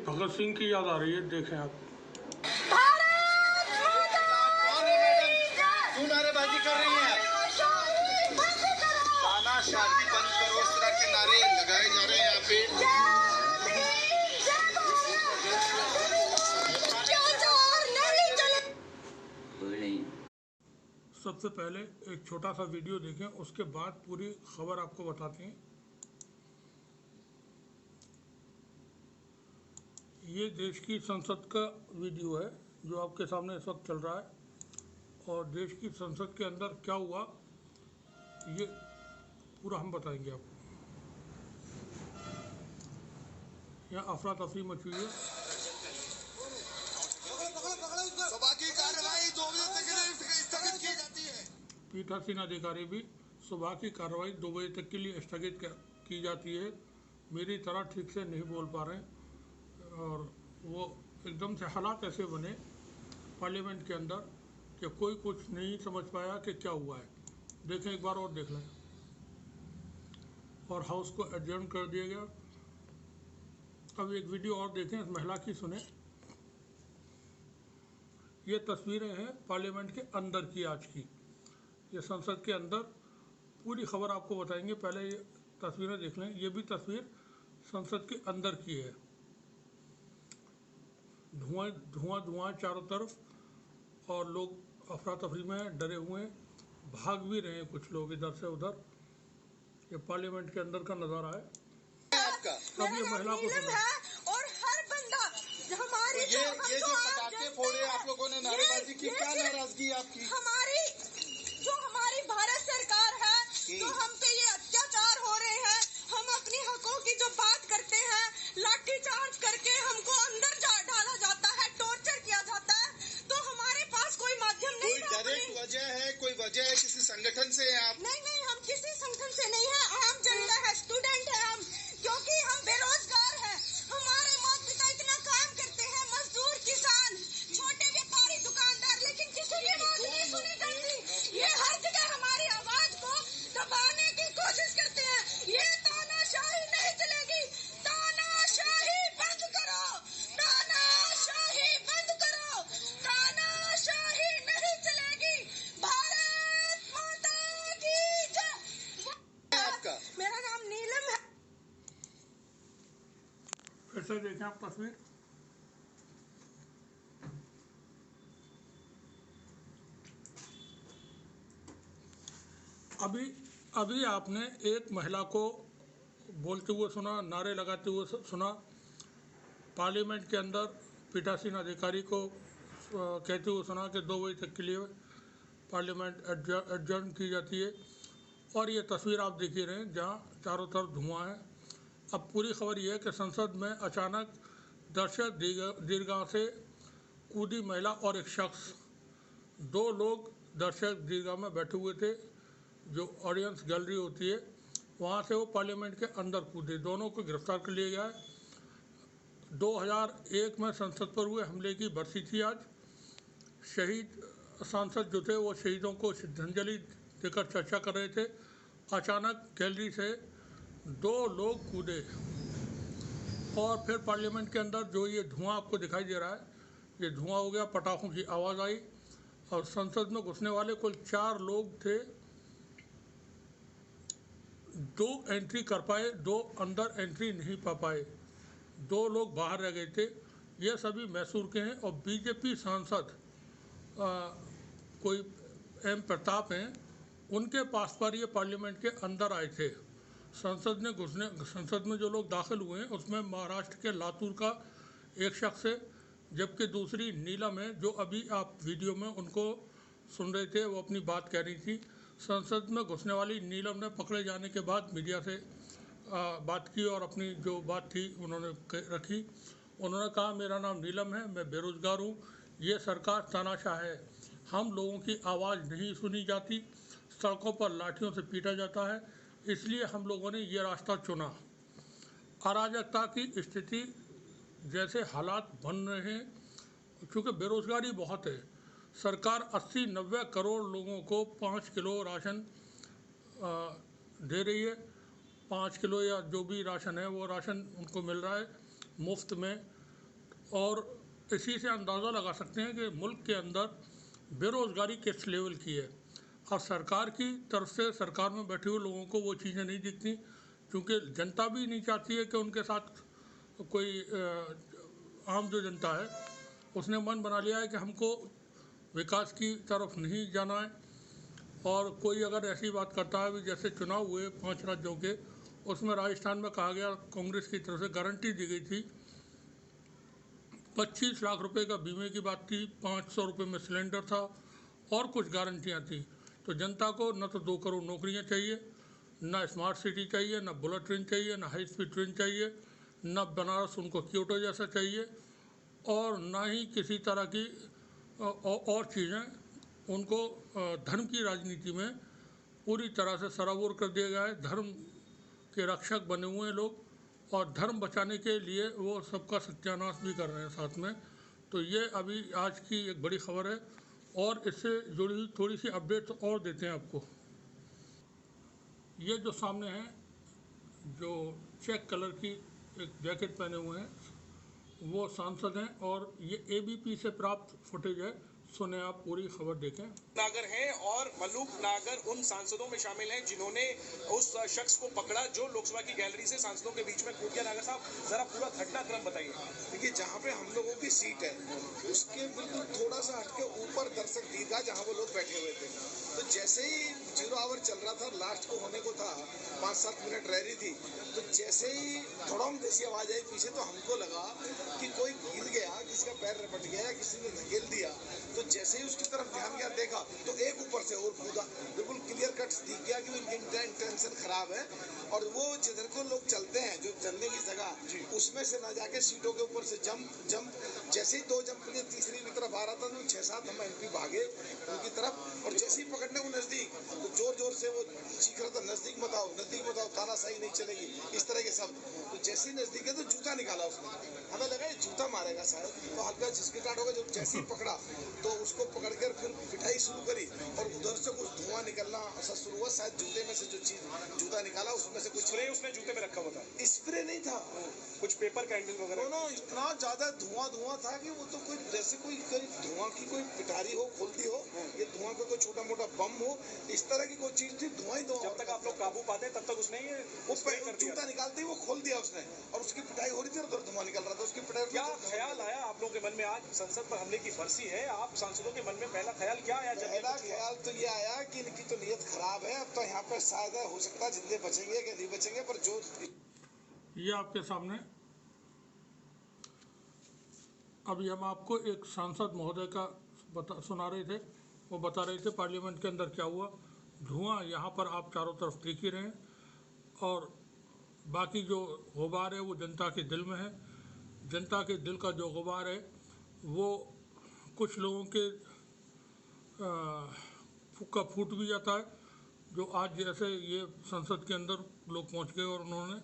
शहीद भगत सिंह की याद आ रही है। देखें आप। क्यों नारेबाजी कर रही हैं? तानाशाही बंद करो, इस तरह के नारे लगाए जा रहे हैं यहाँ पे। सबसे पहले एक छोटा सा वीडियो देखें, उसके बाद पूरी खबर आपको बताते हैं। ये देश की संसद का वीडियो है जो आपके सामने इस वक्त चल रहा है, और देश की संसद के अंदर क्या हुआ ये पूरा हम बताएंगे आपको। यहाँ अफरा तफरी मची हुई है। सभा की कार्रवाई 2 बजे तक के लिए स्थगित की जाती है। पीठासीन अधिकारी भी सुबह की कार्रवाई 2 बजे तक के लिए स्थगित की जाती है। मेरी तरह ठीक से नहीं बोल पा रहे हैं, और वो एकदम से हालात ऐसे बने पार्लियामेंट के अंदर कि कोई कुछ नहीं समझ पाया कि क्या हुआ है। देखें एक बार और देख लें। और हाउस को एडजर्न कर दिया गया। अब एक वीडियो और देखें, इस महिला की सुने। ये तस्वीरें हैं पार्लियामेंट के अंदर की आज की। ये संसद के अंदर पूरी खबर आपको बताएंगे। पहले ये तस्वीरें देख लें। ये भी तस्वीर संसद के अंदर की है। धुआं धुआं धुआं चारों तरफ, और लोग अफरा तफरी में डरे हुए हैं, भाग भी रहे हैं कुछ लोग इधर से उधर। ये पार्लियामेंट के अंदर का नज़ारा है। अब ये महिला को सुना। और हर बंदा हमारी ये जो पटाखे फोड़े आप लोगों ने, नारेबाजी की, क्या नाराजगी आपकी? हमारी भारत सरकार है, तो हम पे ये अत्याचार हो रहे हैं। हम अपनी हकों की जो बात करते हैं, लाठीचार्ज करके हमको अंदर डाला जाता है, टॉर्चर किया जाता है। तो हमारे पास कोई माध्यम नहीं है। कोई डायरेक्ट वजह है, कोई वजह है किसी संगठन से हैं आप? नहीं, हम किसी संगठन से नहीं है। आम जनता है, स्टूडेंट है हम, क्योंकि हम बेरोजगार हैं। हमारे माता पिता इतना काम करते हैं, मजदूर, किसान, छोटे व्यापारी, दुकानदार, लेकिन किसी की बात नहीं सुनी जाती। ये हर जगह हमारी आवाज को दबाने की कोशिश करते हैं। ये तानाशाही नहीं चलेगी। तानाशाही बंद करो, तानाशाही बंद करो, तानाशाही नहीं चलेगी। भारत माता की जय। आपका मेरा नाम नीलम है। फिर से देखें आप तस्वीर। अभी आपने एक महिला को बोलते हुए सुना, नारे लगाते हुए सुना। पार्लियामेंट के अंदर पीठासीन अधिकारी को कहते हुए सुना कि 2 बजे तक के लिए पार्लियामेंट एडजर्न की जाती है। और ये तस्वीर आप देख ही रहे हैं जहाँ चारों तरफ धुआं है। अब पूरी खबर यह है कि संसद में अचानक दर्शक दीर्घा से कूदी महिला और एक शख्स। 2 लोग दर्शक दीर्घा में बैठे हुए थे, जो ऑडियंस गैलरी होती है, वहाँ से वो पार्लियामेंट के अंदर कूदे। दोनों को गिरफ्तार कर लिया गया है। 2001 में संसद पर हुए हमले की बरसी थी आज। शहीद सांसद जो थे वो शहीदों को श्रद्धांजलि देकर चर्चा कर रहे थे। अचानक गैलरी से 2 लोग कूदे, और फिर पार्लियामेंट के अंदर जो ये धुआं आपको दिखाई दे रहा है, ये धुआं हो गया, पटाखों की आवाज़ आई, और संसद में घुसने वाले कुल 4 लोग थे। 2 एंट्री कर पाए, 2 अंदर एंट्री नहीं पा पाए, 2 लोग बाहर रह गए थे। ये सभी मैसूर के हैं, और बीजेपी सांसद कोई एम प्रताप हैं, उनके पास पर ये पार्लियामेंट के अंदर आए थे। संसद में जो लोग दाखिल हुए हैं उसमें महाराष्ट्र के लातूर का एक शख्स है, जबकि दूसरी नीलम है, जो अभी आप वीडियो में उनको सुन रहे थे, वो अपनी बात कह रही थी। संसद में घुसने वाली नीलम ने पकड़े जाने के बाद मीडिया से बात की, और अपनी जो बात थी उन्होंने रखी। उन्होंने कहा, मेरा नाम नीलम है, मैं बेरोज़गार हूँ, ये सरकार तानाशाह है, हम लोगों की आवाज़ नहीं सुनी जाती, सड़कों पर लाठियों से पीटा जाता है, इसलिए हम लोगों ने ये रास्ता चुना। अराजकता की स्थिति जैसे हालात बन रहे हैं, क्योंकि बेरोज़गारी बहुत है। सरकार 80-90 करोड़ लोगों को 5 किलो राशन दे रही है। 5 किलो या जो भी राशन है वो राशन उनको मिल रहा है मुफ्त में। और इसी से अंदाज़ा लगा सकते हैं कि मुल्क के अंदर बेरोज़गारी किस लेवल की है। अब सरकार की तरफ से सरकार में बैठे हुए लोगों को वो चीज़ें नहीं दिखती, क्योंकि जनता भी नहीं चाहती है कि उनके साथ कोई आम जो जनता है उसने मन बना लिया है कि हमको विकास की तरफ नहीं जाना है। और कोई अगर ऐसी बात करता है भी जैसे चुनाव हुए 5 राज्यों के, उसमें राजस्थान में कहा गया कांग्रेस की तरफ से गारंटी दी गई थी, 25 लाख रुपए का बीमे की बात थी, 500 रुपये में सिलेंडर था और कुछ गारंटियाँ थी। तो जनता को न तो 2 करोड़ नौकरियाँ चाहिए, न स्मार्ट सिटी चाहिए, न बुलेट ट्रेन चाहिए, न हाई स्पीड ट्रेन चाहिए, न बनारस उनको क्योटो जैसा चाहिए, और न ही किसी तरह की और चीज़ें। उनको धर्म की राजनीति में पूरी तरह से सराबोर कर दिया गया है। धर्म के रक्षक बने हुए हैं लोग, और धर्म बचाने के लिए वो सबका सत्यानाश भी कर रहे हैं साथ में। तो ये अभी आज की एक बड़ी खबर है, और इससे जुड़ी हुई थोड़ी सी अपडेट और देते हैं आपको। ये जो सामने है, जो चेक कलर की एक जैकेट पहने हुए हैं, वो सांसद हैं, और ये एबीपी से प्राप्त फुटेज है। सुने आप पूरी खबर देखें। नागर हैं और मलूक नागर उन सांसदों में शामिल हैं जिन्होंने उस शख्स को पकड़ा जो लोकसभा की गैलरी से सांसदों के बीच में कूद गया। नागर साहब, जरा पूरा घटनाक्रम बताइए। देखिए, जहाँ पे हम लोगों की सीट है उसके बिल्कुल थोड़ा सा हटके ऊपर दर्शक दीर्घा जहाँ वो लोग बैठे हुए थे, तो जैसे ही 0 आवर चल रहा था, लास्ट को होने को था, 5-7 मिनट रह रही थी, तो जैसे ही धड़ाम जैसी आवाज आई पीछे, तो हमको लगा कि कोई गिर गया, किसी का पैर रपट गया या किसी ने धकेल दिया। तो जैसे ही उसकी तरफ ध्यान गया, देखा तो एक ऊपर से और कूदा। बिल्कुल क्लियर कट दिख गया कि उनकी इंटेंशन खराब है, और वो जिधर को लोग चलते हैं, जो चलने की जगह, उसमें से ना जाके सीटों के ऊपर से जंप जैसे ही 2 जंप लिए, तीसरी की तरफ आ रहा था, तो 6-7 हम एमपी भागे उनकी तरफ, और जैसे ही पकड़ने को नजदीक, तो जोर जोर से वो चीख रहा था, नजदीक मत आओ, तानाशाही नहीं चलेगी, इस तरह के शब्द। तो जैसे ही नजदीक है तो जूता निकाला उसने, हमें लगा ये जूता मारेगा शायद, तो हल्का झिसकिटाट होगा। जब जैसे ही पकड़ा तो उसको पकड़कर फिर पिटाई शुरू करी, और उधर से कुछ धुआं निकलना शुरू हुआ। शायद जूते में से जो चीज जूता निकाला, उसमें से कुछ स्प्रे उसने जूते में रखा हुआ था। स्प्रे नहीं था, कुछ पेपर कैंडल वगैरह। इतना ज्यादा धुआं था कि वो तो कोई जैसे कोई धुआं की कोई पिटारी हो, खुलती हो, ये धुआं का कोई छोटा मोटा बम हो, इस तरह की कोई चीज थी। धुआं ही धुआं। जब तक आप लोग काबू पाते तब तक उसने ये वो जूता निकालते ही वो खोल दिया उसने, और उसकी पिटाई हो रही थी, उधर धुआं निकल रहा था उसकी पिटाई। क्या ख्याल आया आप लोगों के मन में? आज संसद पर हमले की बरसी है, आप सांसदों के मन में पहला ख्याल क्या आया? पहला ख्याल तो ये आया कि इनकी तो नीयत खराब है। अब तो यहाँ पर शायद हो सकता है जिंदे बचेंगे कि नहीं बचेंगे, पर जो ये आपके सामने अभी हम आपको एक सांसद महोदय का सुना रहे थे। वो बता रहे थे पार्लियामेंट के अंदर क्या हुआ। धुआं यहाँ पर आप चारों तरफ देख ही रहे हैं, और बाकी जो गुबार है वो जनता के दिल में है। जनता के दिल का जो गुबार है वो कुछ लोगों के का फूट भी जाता है। जो आज जैसे ये संसद के अंदर लोग पहुंच गए और उन्होंने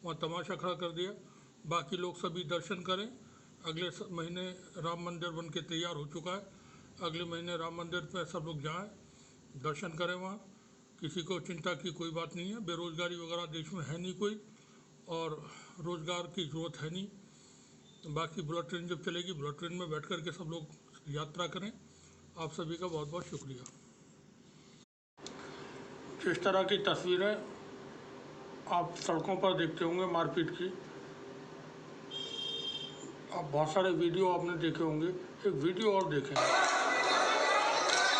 वहाँ तमाशा खड़ा कर दिया। बाकी लोग सभी दर्शन करें। अगले महीने राम मंदिर बन के तैयार हो चुका है। अगले महीने राम मंदिर पे सब लोग जाएं, दर्शन करें। वहाँ किसी को चिंता की कोई बात नहीं है। बेरोज़गारी वगैरह देश में है नहीं कोई, और रोज़गार की ज़रूरत है नहीं। बाकी बुलेट ट्रेन जब चलेगी, बुलेट ट्रेन में बैठ कर के सब लोग यात्रा करें। आप सभी का बहुत बहुत शुक्रिया। इस तरह की तस्वीरें आप सड़कों पर देखते होंगे मारपीट की। आप बहुत सारे वीडियो आपने देखे होंगे। एक वीडियो और देखें,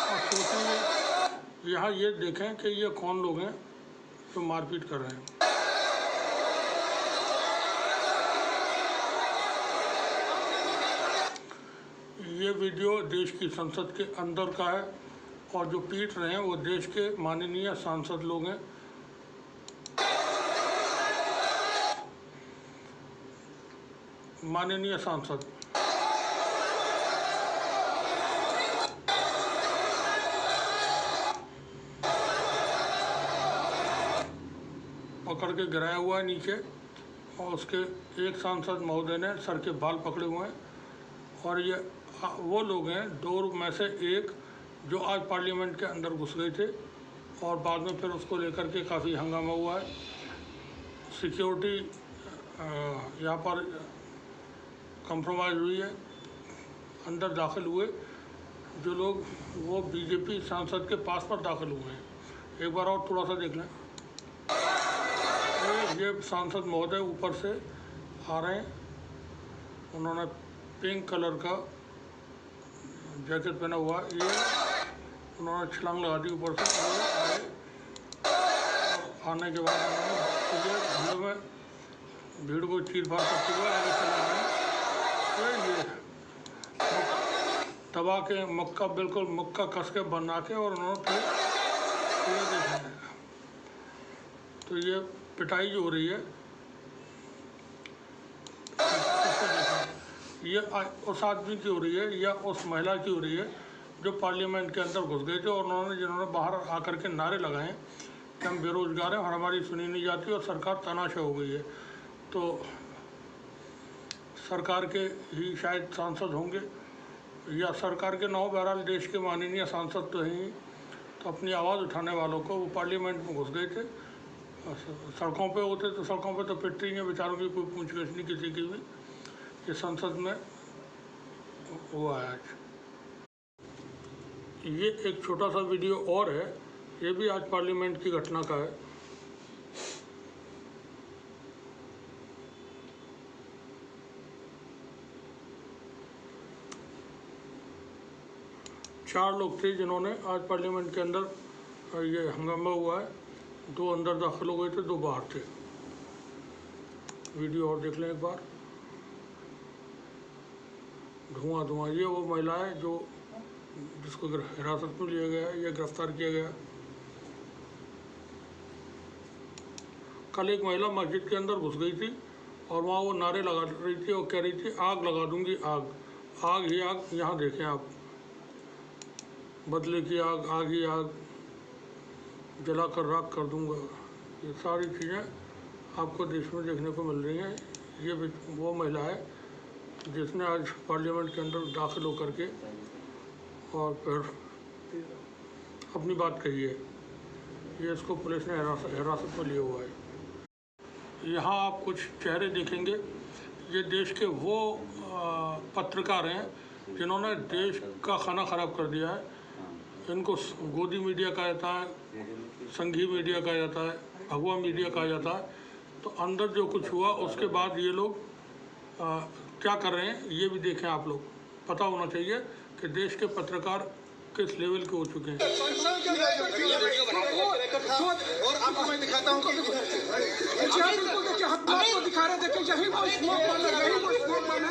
आप सोचेंगे, यहाँ ये देखें कि ये कौन लोग हैं जो मारपीट कर रहे हैं। ये वीडियो देश की संसद के अंदर का है, और जो पीट रहे हैं वो देश के माननीय सांसद लोग हैं। माननीय सांसद पकड़ के गिराया हुआ है नीचे, और उसके एक सांसद महोदय ने सर के बाल पकड़े हुए हैं। और ये वो लोग हैं, 2 में से एक, जो आज पार्लियामेंट के अंदर घुस गए थे, और बाद में फिर उसको लेकर के काफ़ी हंगामा हुआ है। सिक्योरिटी यहाँ पर कंप्रोमाइज़ हुई है, अंदर दाखिल हुए जो लोग वो बीजेपी सांसद के पास पर दाखिल हुए हैं। एक बार और थोड़ा सा देख लें। ये सांसद महोदय ऊपर से आ रहे हैं, उन्होंने पिंक कलर का जैकेट पहना हुआ, ये उन्होंने छलांग लगा दी ऊपर से। आने के बाद उन्होंने भीड़ को चीर फाड़ करते हुए आगे चले गए। ये दबा के मक्का, बिल्कुल मक्का कस के बना के, और उन्होंने फिर ये देखा है। तो ये पिटाई जो हो रही है, ये उस आदमी की हो रही है या उस महिला की हो रही है जो पार्लियामेंट के अंदर घुस गए थे और जिन्होंने बाहर आकर के नारे लगाए कि हम बेरोजगार हैं और हमारी सुनी नहीं जाती और सरकार तनाशा हो गई है। तो सरकार के ही शायद सांसद होंगे या सरकार के ना हो, बहरहाल देश के माननीय सांसद तो हैं ही। तो अपनी आवाज़ उठाने वालों को, वो पार्लियामेंट में घुस गए थे, सड़कों पे होते तो सड़कों पे तो पिटते ही हैं बेचारों की, कोई पूछ-गछ नहीं किसी की भी। ये संसद में हुआ है आज। ये एक छोटा सा वीडियो और है, ये भी आज पार्लियामेंट की घटना का है। चार लोग थे जिन्होंने आज पार्लियामेंट के अंदर ये हंगामा हुआ है। 2 अंदर दाखिल हो गए थे, 2 बाहर थे। वीडियो और देख लें एक बार। धुआं, ये वो महिला है जो जिसको हिरासत में लिया गया है या गिरफ्तार किया गया। कल एक महिला मस्जिद के अंदर घुस गई थी और वहाँ वो नारे लगा रही थी और कह रही थी आग लगा दूंगी, आग, आग ही आग। यहाँ देखें आप, बदले की आग, आग ही आग, जलाकर राख कर दूंगा। ये सारी चीज़ें आपको देश में देखने को मिल रही हैं। ये वो महिला है जिसने आज पार्लियामेंट के अंदर दाखिल होकर के और फिर अपनी बात कही है। ये इसको पुलिस ने हिरासत में लिया हुआ है। यहाँ आप कुछ चेहरे देखेंगे, ये देश के वो पत्रकार हैं जिन्होंने देश का खाना ख़राब कर दिया है। इनको गोदी मीडिया कहा जाता है, संघी मीडिया कहा जाता है, भगवा मीडिया कहा जाता है। तो अंदर जो कुछ हुआ उसके बाद ये लोग क्या कर रहे हैं ये भी देखें आप लोग। पता होना चाहिए कि देश के पत्रकार किस लेवल के हो चुके हैं। और आपको मैं दिखाता हूँ दिखा रहे देखें, यही वो स्मोक बम है, यही वो स्मोक बम है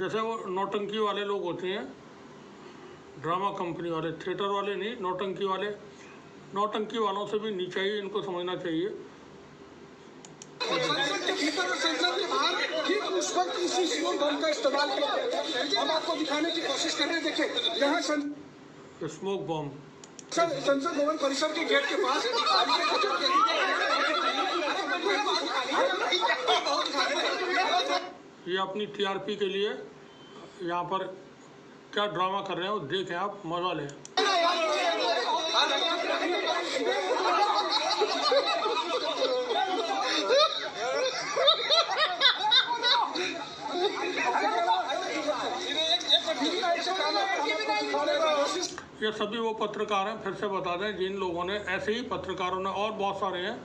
जैसे वो नौटंकी वाले लोग होते हैं, ड्रामा कंपनी वाले, थिएटर वाले नहीं, नौटंकी वाले। नौटंकी वालों से भी नीचा ही इनको समझना चाहिए। ठीक उस वक्त इसी स्मोक बम का इस्तेमाल किया। हम आपको दिखाने की कोशिश कर रहे हैं। देखें यहाँ स्मोक बम संसद भवन परिसर के गेट के पास ये अपनी टीआरपी के लिए यहाँ पर क्या ड्रामा कर रहे हैं वो देखें आप, मजा लें। ये सभी वो पत्रकार हैं, फिर से बता दें, जिन लोगों ने, ऐसे ही पत्रकारों ने और बहुत सारे हैं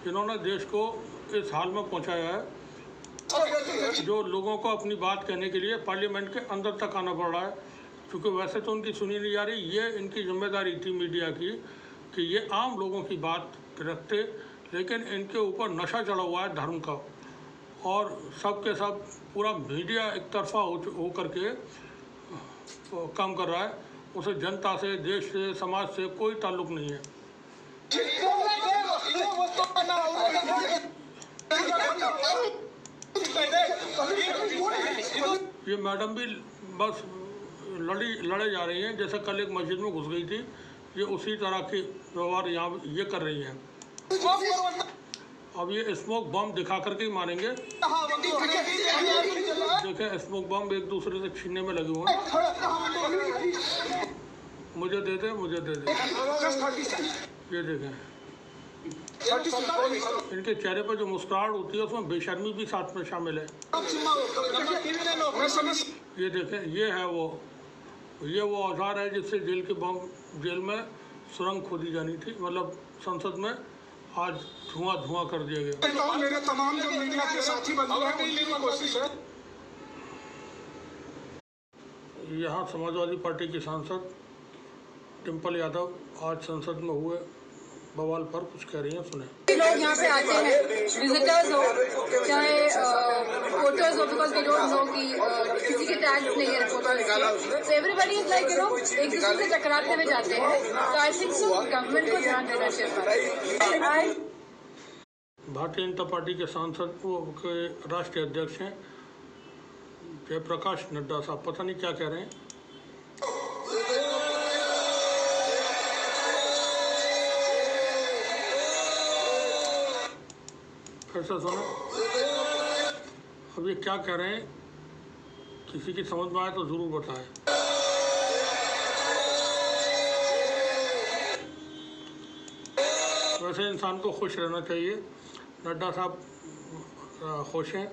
जिन्होंने देश को इस हाल में पहुंचाया है, जो लोगों को अपनी बात कहने के लिए पार्लियामेंट के अंदर तक आना पड़ रहा है। क्योंकि वैसे तो उनकी सुनी नहीं जा रही, ये इनकी जिम्मेदारी थी मीडिया की कि ये आम लोगों की बात रखते, लेकिन इनके ऊपर नशा चढ़ा हुआ है धर्म का, और सब के सब पूरा मीडिया एक तरफा हो करके काम कर रहा है। उसे जनता से, देश से, समाज से कोई ताल्लुक नहीं है। ये मैडम भी बस लड़े जा रही हैं, जैसे कल एक मस्जिद में घुस गई थी, ये उसी तरह की व्यवहार यहाँ ये कर रही हैं। अब ये स्मोक बम दिखा करके ही मारेंगे। देखें स्मोक बम एक दूसरे से छीनने में लगे हुए हैं। मुझे दे दे, मुझे दे दे, ये देखें। इनके चेहरे पर जो मुस्कुराहट होती है उसमें बेशर्मी भी साथ में शामिल है। ये देखें, ये वो औजार है जिससे जेल में सुरंग खोदी जानी थी, मतलब संसद में आज धुआं कर दिया गया। मेरे तमाम जो मीडिया के साथी बंधु हैं उनकी भी कोशिश है। यहाँ समाजवादी पार्टी की सांसद डिम्पल यादव आज संसद में हुए बवाल पर कुछ कह रही हैं, सुने। लोग यहाँ पे आते हैं, विजिटर्स हो चाहे रिपोर्टर्स हो, बिकॉज वी डोंट नो कि किसी के टैग्स नहीं है reporters, so everybody is like एक दूसरे से टकराते हुए जाते हैं। तो आई थिंक सो गवर्नमेंट को ध्यान देना चाहिए। भारतीय जनता पार्टी के सांसद के राष्ट्रीय अध्यक्ष हैं जयप्रकाश नड्डा साहब, पता नहीं क्या कह रहे हैं। फिर से सुनो, अब ये क्या कह रहे हैं, किसी की समझ में आए तो जरूर बताएं। वैसे इंसान को खुश रहना चाहिए, नड्डा साहब खुश हैं।